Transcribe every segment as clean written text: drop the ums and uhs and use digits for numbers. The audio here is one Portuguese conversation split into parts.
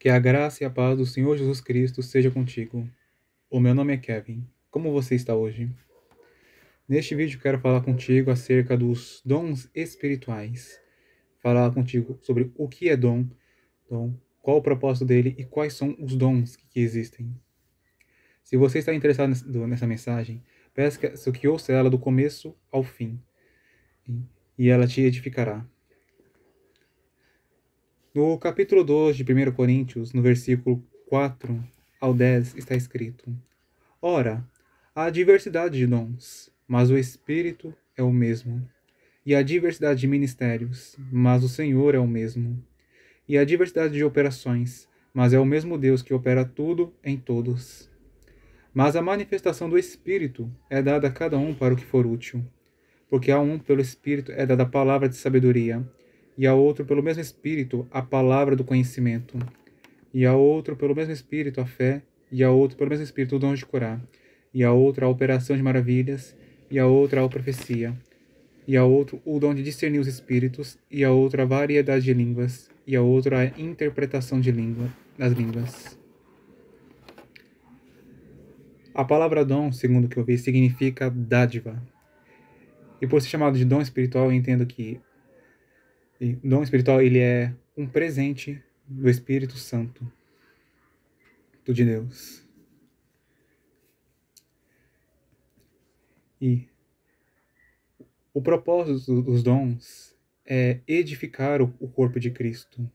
Que a graça e a paz do Senhor Jesus Cristo seja contigo. O meu nome é Kevin. Como você está hoje? Neste vídeo quero falar contigo acerca dos dons espirituais. Falar contigo sobre o que é dom, qual o propósito dele e quais são os dons que existem. Se você está interessado nessa mensagem, peço que ouça ela do começo ao fim e ela te edificará. No capítulo 2 de 1 Coríntios, no versículo 4 ao 10, está escrito: Ora, há diversidade de dons, mas o Espírito é o mesmo. E há diversidade de ministérios, mas o Senhor é o mesmo. E há diversidade de operações, mas é o mesmo Deus que opera tudo em todos. Mas a manifestação do Espírito é dada a cada um para o que for útil. Porque a um, pelo Espírito, é dada a palavra de sabedoria, e a outro, pelo mesmo Espírito, a palavra do conhecimento, e a outro, pelo mesmo Espírito, a fé, e a outro, pelo mesmo Espírito, o dom de curar, e a outra, a operação de maravilhas, e a outra, a profecia, e a outro, o dom de discernir os espíritos, e a outra, a variedade de línguas, e a outra, a interpretação das línguas. A palavra dom, segundo o que eu vi, significa dádiva. E por ser chamado de dom espiritual, eu entendo que dom espiritual ele é um presente do Espírito Santo, de Deus. E o propósito dos dons é edificar o corpo de Cristo.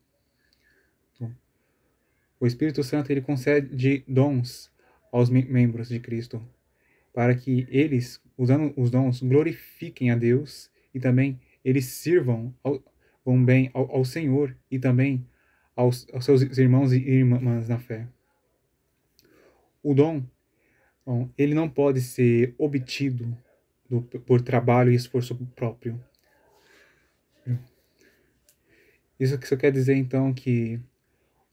O Espírito Santo ele concede dons aos membros de Cristo, para que eles, usando os dons, glorifiquem a Deus e também eles vão bem ao Senhor e também aos seus irmãos e irmãs na fé. O dom, ele não pode ser obtido por trabalho e esforço próprio. Isso quer dizer, então, que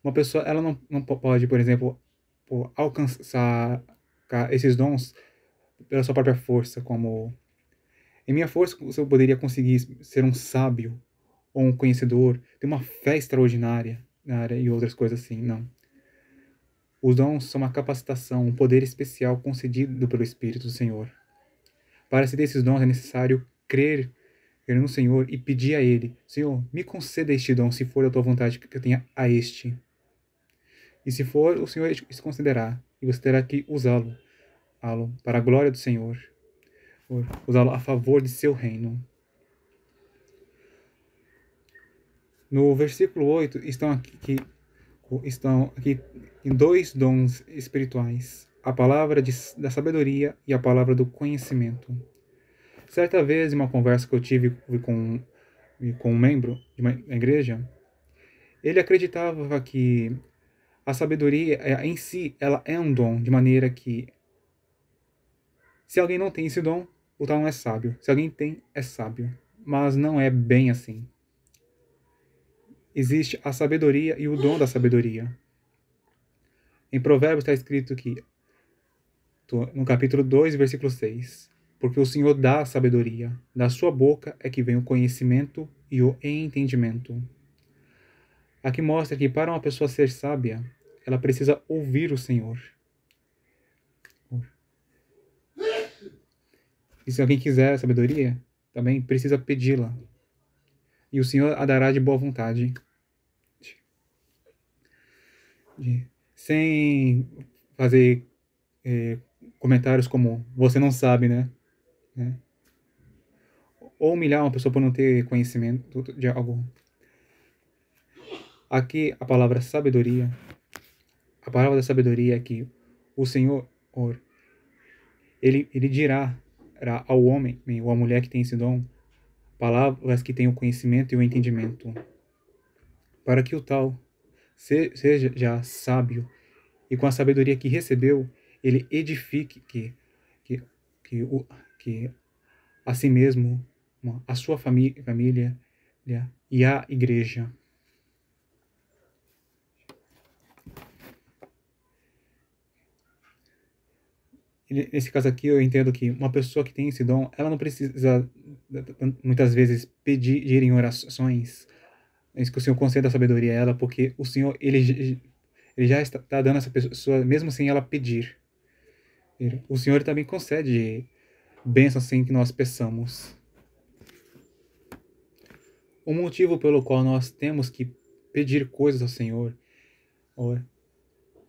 uma pessoa ela não pode, por exemplo, alcançar esses dons pela sua própria força, como em minha força eu poderia conseguir ser um sábio ou um conhecedor, ter uma fé extraordinária na área e outras coisas assim, não. Os dons são uma capacitação, um poder especial concedido pelo Espírito do Senhor. Para se ter esses dons é necessário crer no Senhor e pedir a Ele: Senhor, me conceda este dom, se for da tua vontade que eu tenha a este. E se for, o Senhor se considerará, e você terá que usá-lo para a glória do Senhor, usá-lo a favor de seu reino. No versículo 8 estão aqui em dois dons espirituais, a palavra da sabedoria e a palavra do conhecimento. Certa vez, em uma conversa que eu tive com um membro de uma igreja, ele acreditava que a sabedoria em si ela é um dom, de maneira que se alguém não tem esse dom, o tal não é sábio. Se alguém tem, é sábio. Mas não é bem assim. Existe a sabedoria e o dom da sabedoria. Em Provérbios está escrito que, no capítulo 2, versículo 6, porque o Senhor dá a sabedoria, da sua boca é que vem o conhecimento e o entendimento. Aqui mostra que para uma pessoa ser sábia, ela precisa ouvir o Senhor. E se alguém quiser sabedoria, também precisa pedi-la. E o Senhor a dará de boa vontade. Sem fazer comentários como, você não sabe, né? Ou humilhar uma pessoa por não ter conhecimento de algo. Aqui a palavra sabedoria, a palavra da sabedoria é que o Senhor, ele dirá ao homem ou à mulher que tem esse dom, palavras que têm o conhecimento e o entendimento, para que o tal seja já sábio e com a sabedoria que recebeu, ele edifique que a si mesmo, a sua família e a igreja. Nesse caso aqui, eu entendo que uma pessoa que tem esse dom, ela não precisa, muitas vezes, pedir em orações que o Senhor conceda a sabedoria a ela, porque o Senhor, ele Ele já está dando a essa pessoa, mesmo sem ela pedir. O Senhor também concede bênçãos sem que nós peçamos. O motivo pelo qual nós temos que pedir coisas ao Senhor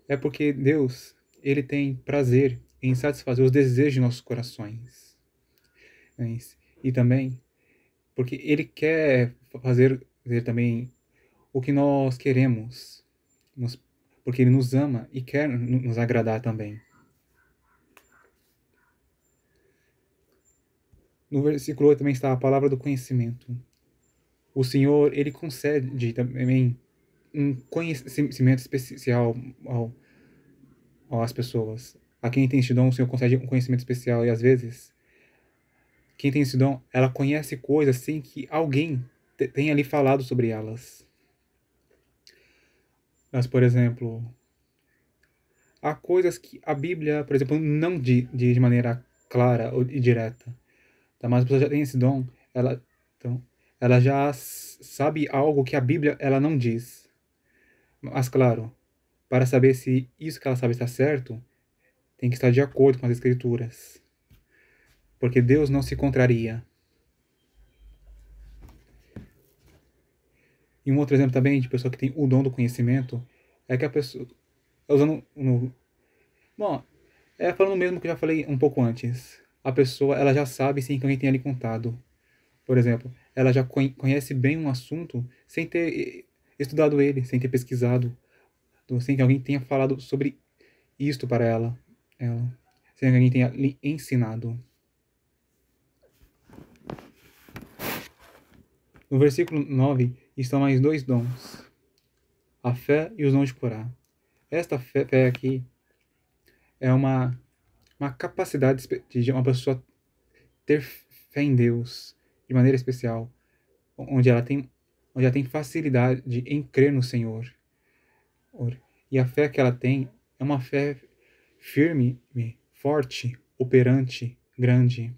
é porque Deus, Ele tem prazer em satisfazer os desejos de nossos corações. E também porque Ele quer fazer também o que nós queremos, porque Ele nos ama e quer nos agradar também. No versículo 8 também está a palavra do conhecimento. O Senhor, Ele concede também um conhecimento especial às pessoas. A quem tem esse dom, o Senhor concede um conhecimento especial. E às vezes, quem tem esse dom, ela conhece coisas sem que alguém tenha ali falado sobre elas. Mas, por exemplo, há coisas que a Bíblia, por exemplo, não diz de maneira clara e direta. Tá? Mas a pessoa já tem esse dom, ela já sabe algo que a Bíblia ela não diz. Mas, claro, para saber se isso que ela sabe está certo, tem que estar de acordo com as Escrituras. Porque Deus não se contraria. E um outro exemplo também de pessoa que tem o dom do conhecimento é que a pessoa, falando o mesmo que eu já falei um pouco antes. A pessoa, ela já sabe sem que alguém tenha lhe contado. Por exemplo, ela já conhece bem um assunto sem ter estudado ele, sem ter pesquisado, sem que alguém tenha falado sobre isto para ela, sem que alguém tenha lhe ensinado. No versículo 9 estão mais dois dons, a fé e os dons de curar. Esta fé aqui é uma capacidade de uma pessoa ter fé em Deus de maneira especial, onde ela tem facilidade em crer no Senhor. E a fé que ela tem é uma fé firme, forte, operante, grande.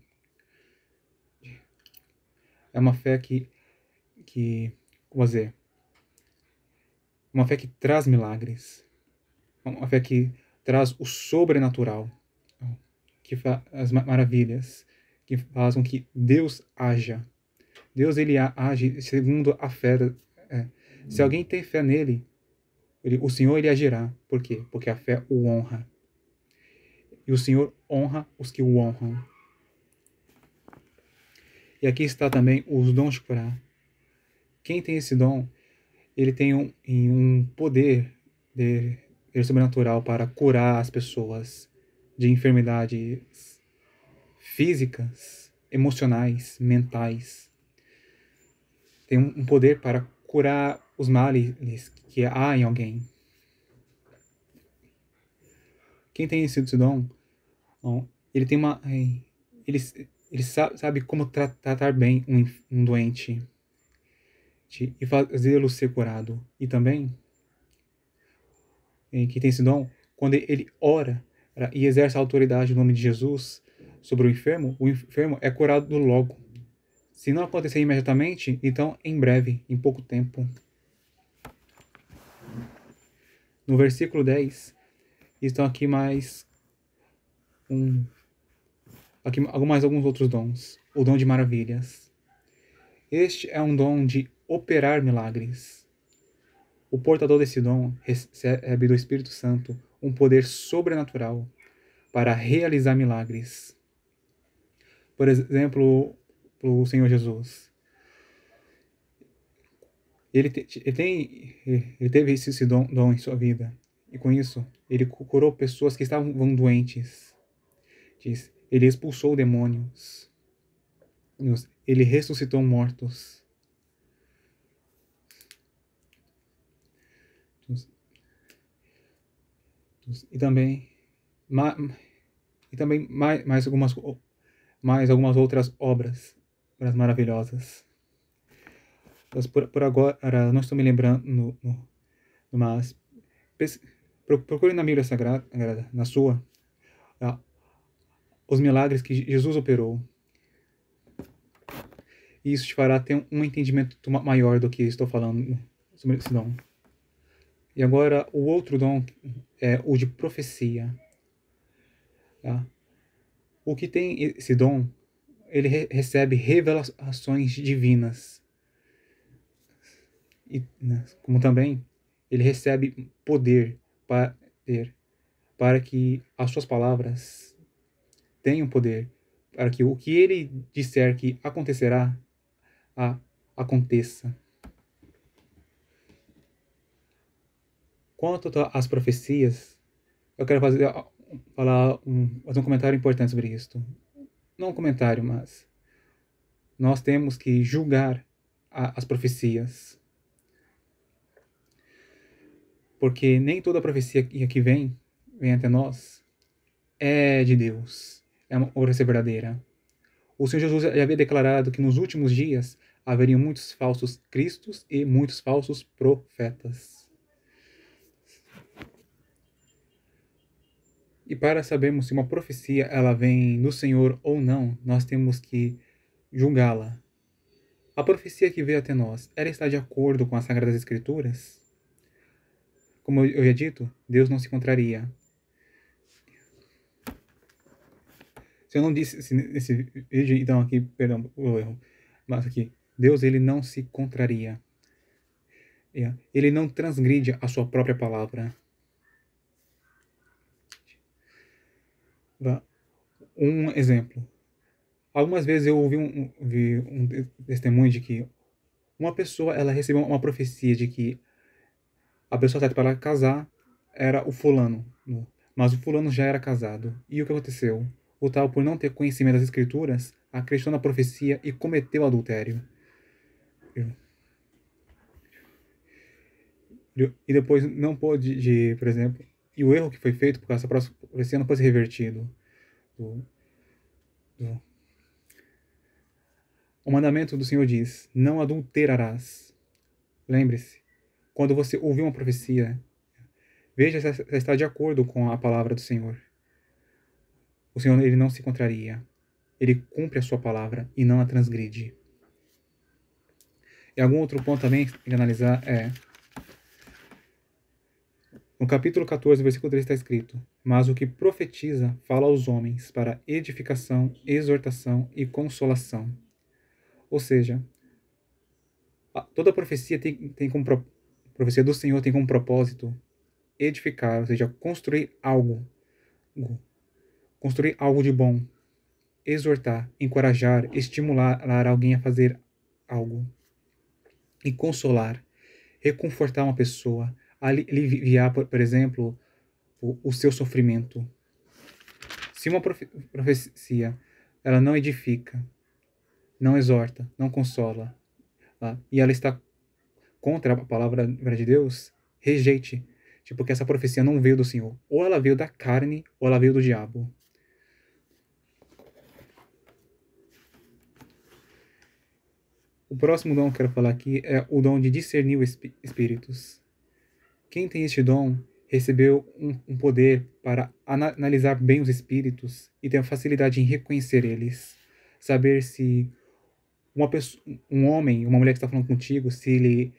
É uma fé vamos dizer, uma fé que traz milagres. Uma fé que traz o sobrenatural, que faz as maravilhas, que faz com que Deus haja. Deus, ele age segundo a fé. Se alguém tem fé nele, o Senhor, ele agirá. Por quê? Porque a fé o honra. E o Senhor honra os que o honram. E aqui está também os dons de curar. Quem tem esse dom, ele tem um poder sobrenatural para curar as pessoas de enfermidades físicas, emocionais, mentais. Tem um poder para curar os males que há em alguém. Quem tem esse dom, ele tem ele sabe como tratar bem um doente e fazê-lo ser curado. E também, quem tem esse dom, quando ele ora e exerce a autoridade no nome de Jesus sobre o enfermo é curado logo. Se não acontecer imediatamente, então em breve, em pouco tempo. No versículo 10, estão aqui alguns outros dons. O dom de maravilhas. Este é um dom de operar milagres. O portador desse dom recebe do Espírito Santo um poder sobrenatural para realizar milagres. Por exemplo, o Senhor Jesus. Ele teve esse dom em sua vida. E com isso, ele curou pessoas que estavam doentes. Ele expulsou demônios. Ele ressuscitou mortos. E também mais algumas outras obras maravilhosas. Mas por agora não estou me lembrando, mas procure na Bíblia Sagrada, na sua, os milagres que Jesus operou. E isso te fará ter um entendimento maior do que estou falando sobre esse dom. E agora o outro dom é o de profecia. Tá? O que tem esse dom, ele recebe revelações divinas. E, né, como também ele recebe poder para que as suas palavras tenham poder, para que o que ele disser que acontecerá, aconteça. Quanto às profecias, eu quero fazer um comentário importante sobre isto. Não um comentário, mas nós temos que julgar as profecias. Porque nem toda profecia que vem até nós, é de Deus, é uma oração verdadeira. O Senhor Jesus já havia declarado que nos últimos dias haveriam muitos falsos cristos e muitos falsos profetas. E para sabermos se uma profecia ela vem do Senhor ou não, nós temos que julgá-la. A profecia que veio até nós, ela está de acordo com as Sagradas Escrituras? Como eu já dito, Deus não se contraria. Se eu não disse nesse vídeo, então aqui, perdão, o erro, mas aqui, Deus ele não se contraria. Ele não transgride a sua própria palavra. Um exemplo. Algumas vezes eu vi um testemunho de que uma pessoa ela recebeu uma profecia de que a pessoa certa para casar era o fulano, mas o fulano já era casado. E o que aconteceu? O tal, por não ter conhecimento das escrituras, acreditou na profecia e cometeu adultério. E depois não pôde, por exemplo, e o erro que foi feito por causa dessa profecia não pode ser revertido. O mandamento do Senhor diz: não adulterarás. Lembre-se, quando você ouvir uma profecia, veja se está de acordo com a palavra do Senhor. O Senhor ele não se contraria. Ele cumpre a sua palavra e não a transgride. E algum outro ponto também que tem que analisar é: no capítulo 14, versículo 3 está escrito: mas o que profetiza fala aos homens para edificação, exortação e consolação. Ou seja, toda profecia tem como profecia do Senhor tem como propósito edificar, ou seja, construir algo de bom, exortar, encorajar, estimular alguém a fazer algo e consolar, reconfortar uma pessoa, aliviar, por exemplo, o seu sofrimento. Se uma profecia ela não edifica, não exorta, não consola, e ela está contra a palavra de Deus, rejeite, porque essa profecia não veio do Senhor. Ou ela veio da carne, ou ela veio do diabo. O próximo dom que eu quero falar aqui é o dom de discernir os espíritos. Quem tem este dom recebeu um poder para analisar bem os espíritos e tem a facilidade em reconhecer eles. Saber se um homem, uma mulher que está falando contigo, se ele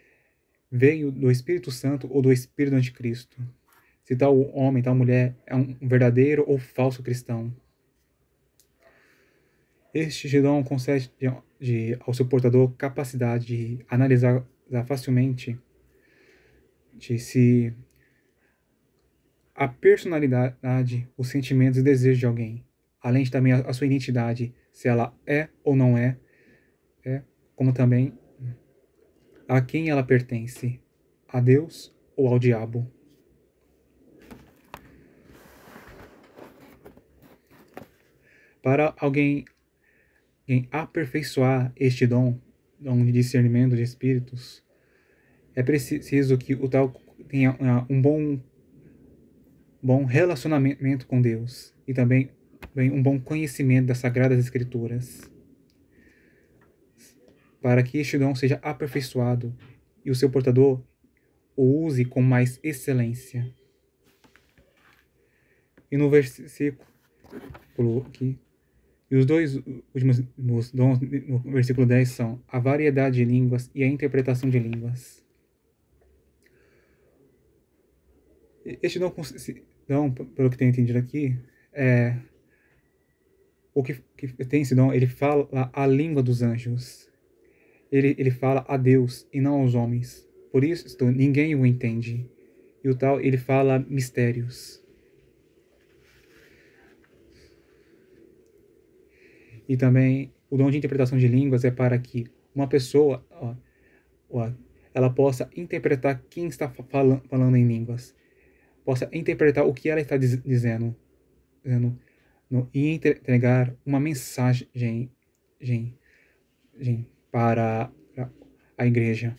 veio do Espírito Santo ou do Espírito do Anticristo. Se tal homem, tal mulher é um verdadeiro ou falso cristão. Este dom concede ao seu portador capacidade de analisar facilmente se a personalidade, os sentimentos e desejos de alguém, além de também a sua identidade, se ela é ou não é, como também a quem ela pertence, a Deus ou ao diabo. Para alguém aperfeiçoar este dom de discernimento de espíritos, é preciso que o tal tenha um bom relacionamento com Deus e também um bom conhecimento das Sagradas Escrituras, para que este dom seja aperfeiçoado e o seu portador o use com mais excelência. E no versículo aqui, e os dois últimos dons no versículo 10 são a variedade de línguas e a interpretação de línguas. Este dom, pelo que tenho entendido aqui, o que tem esse dom, ele fala a língua dos anjos. Ele fala a Deus e não aos homens. Por isso, ninguém o entende. E o tal, ele fala mistérios. E também, o dom de interpretação de línguas é para que uma pessoa, ela possa interpretar quem está falando em línguas. Possa interpretar o que ela está dizendo e entregar uma mensagem para a igreja.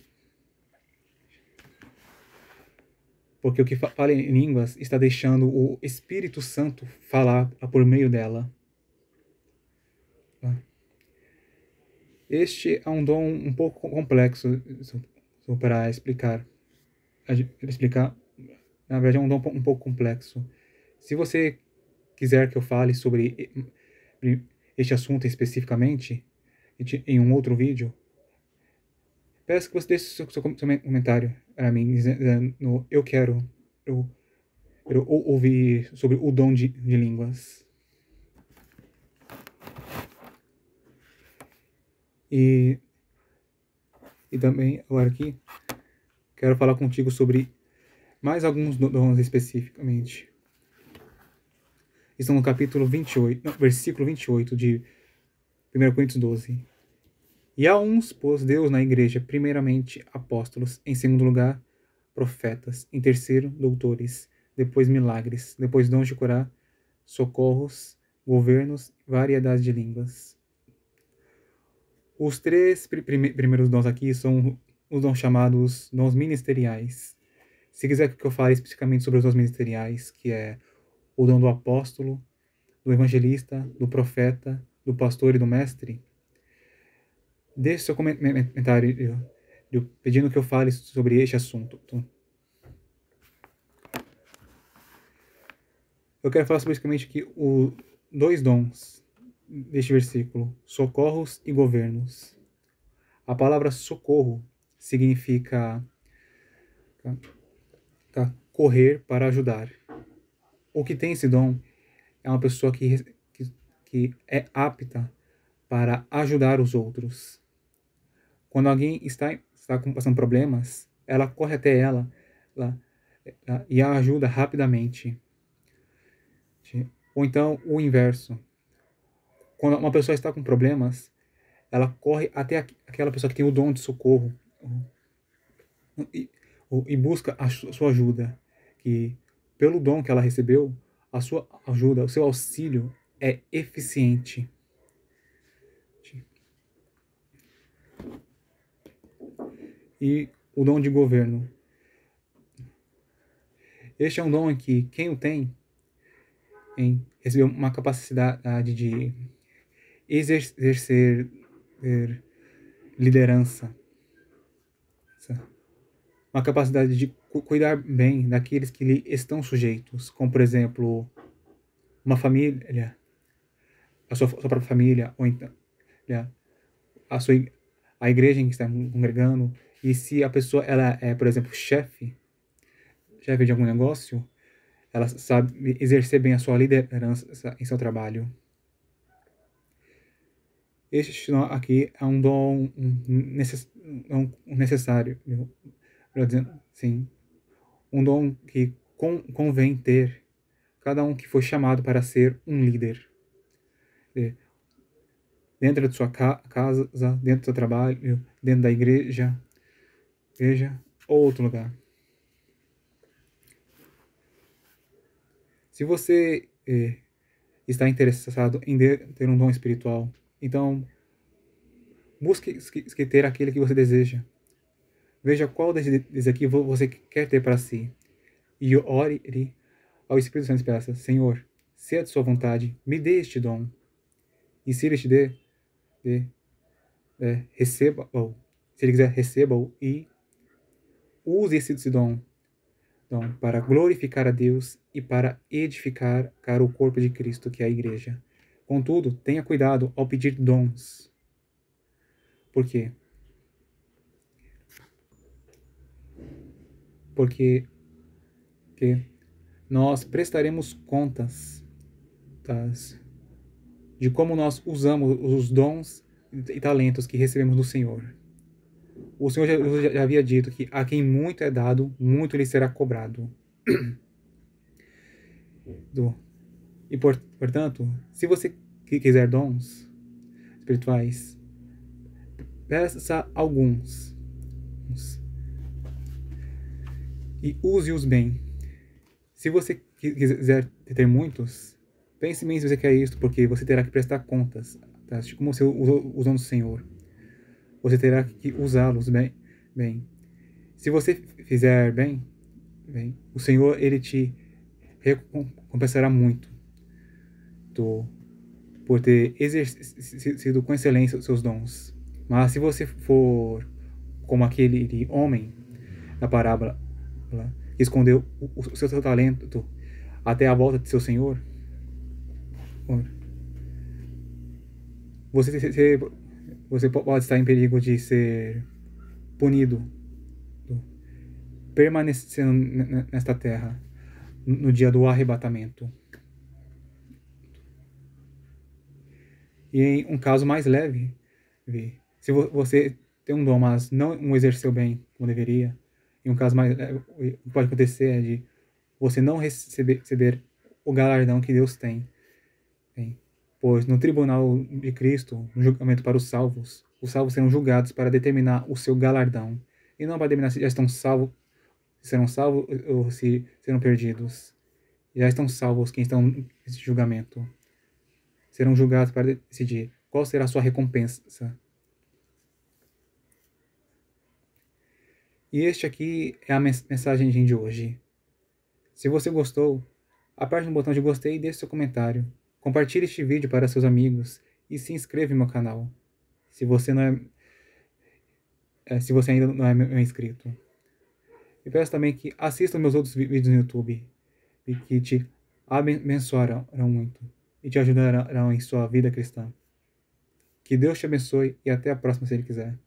Porque o que fala em línguas está deixando o Espírito Santo falar por meio dela. Este é um dom um pouco complexo para explicar. Na verdade, é um dom um pouco complexo. Se você quiser que eu fale sobre este assunto especificamente, em um outro vídeo, peço que você deixe seu comentário para mim, dizendo eu quero ouvir sobre o dom de línguas. E também, agora aqui, quero falar contigo sobre mais alguns dons especificamente. Estão no capítulo 28, não, versículo 28 de 1 Coríntios 12. E a uns pôs Deus na igreja, primeiramente apóstolos, em segundo lugar profetas, em terceiro doutores, depois milagres, depois dons de curar, socorros, governos, variedade de línguas. Os três primeiros dons aqui são os dons chamados dons ministeriais. Se quiser que eu fale especificamente sobre os dons ministeriais, que é o dom do apóstolo, do evangelista, do profeta, do pastor e do mestre, deixe seu comentário pedindo que eu fale sobre este assunto. Eu quero falar basicamente aqui os dois dons deste versículo, socorros e governos. A palavra socorro significa correr para ajudar. O que tem esse dom é uma pessoa que é apta para ajudar os outros. Quando alguém está passando problemas, ela corre até ela e a ajuda rapidamente. Ou então, o inverso. Quando uma pessoa está com problemas, ela corre até aquela pessoa que tem o dom de socorro e busca a sua ajuda. Que, pelo dom que ela recebeu, a sua ajuda, o seu auxílio é eficiente. E o dom de governo. Este é um dom em que quem o tem recebeu uma capacidade de exercer liderança, uma capacidade de cuidar bem daqueles que lhe estão sujeitos, como por exemplo uma família, a sua própria família, ou então a igreja em que está congregando. E se a pessoa ela é, por exemplo, chefe de algum negócio, ela sabe exercer bem a sua liderança em seu trabalho. Este aqui é um dom necessário, sim, um dom que convém ter cada um que foi chamado para ser um líder. Dentro de sua casa, dentro do seu trabalho, dentro da igreja ou outro lugar. Se você está interessado em ter um dom espiritual, então busque ter aquele que você deseja. Veja qual desses aqui você quer ter para si. E ore ao Espírito Santo e peça: Senhor, se é de sua vontade, me dê este dom. E se ele te receba-o. Se ele quiser, receba-o e use esse dom para glorificar a Deus e para edificar o corpo de Cristo, que é a igreja. Contudo, tenha cuidado ao pedir dons. Por quê? Porque nós prestaremos contas de como nós usamos os dons e talentos que recebemos do Senhor. O Senhor já havia dito que a quem muito é dado, muito lhe será cobrado. E, portanto, se você quiser dons espirituais, peça alguns e use-os bem. Se você quiser ter muitos, pense bem se você quer isso, porque você terá que prestar contas, tá? De como você usou os dons do Senhor. Você terá que usá-los bem. Se você fizer bem, o Senhor ele te recompensará muito por ter exercido com excelência os seus dons. Mas se você for como aquele homem da parábola que escondeu o seu talento até a volta de seu Senhor, você pode estar em perigo de ser punido, permanecendo nesta terra no dia do arrebatamento. E em um caso mais leve, se você tem um dom, mas não o exerceu bem como deveria, em um caso mais leve, o que pode acontecer é de você não receber o galardão que Deus tem. Pois no tribunal de Cristo, no julgamento para os salvos serão julgados para determinar o seu galardão, e não para determinar se já estão salvos, se serão salvos ou se serão perdidos. Já estão salvos quem estão nesse julgamento. Serão julgados para decidir qual será a sua recompensa. E este aqui é a mensagem de hoje. Se você gostou, aperte no botão de gostei e deixe seu comentário. Compartilhe este vídeo para seus amigos e se inscreva no meu canal, se você ainda não é meu inscrito. E peço também que assista meus outros vídeos no YouTube, e que te abençoarão muito e te ajudarão em sua vida cristã. Que Deus te abençoe e até a próxima, se Ele quiser.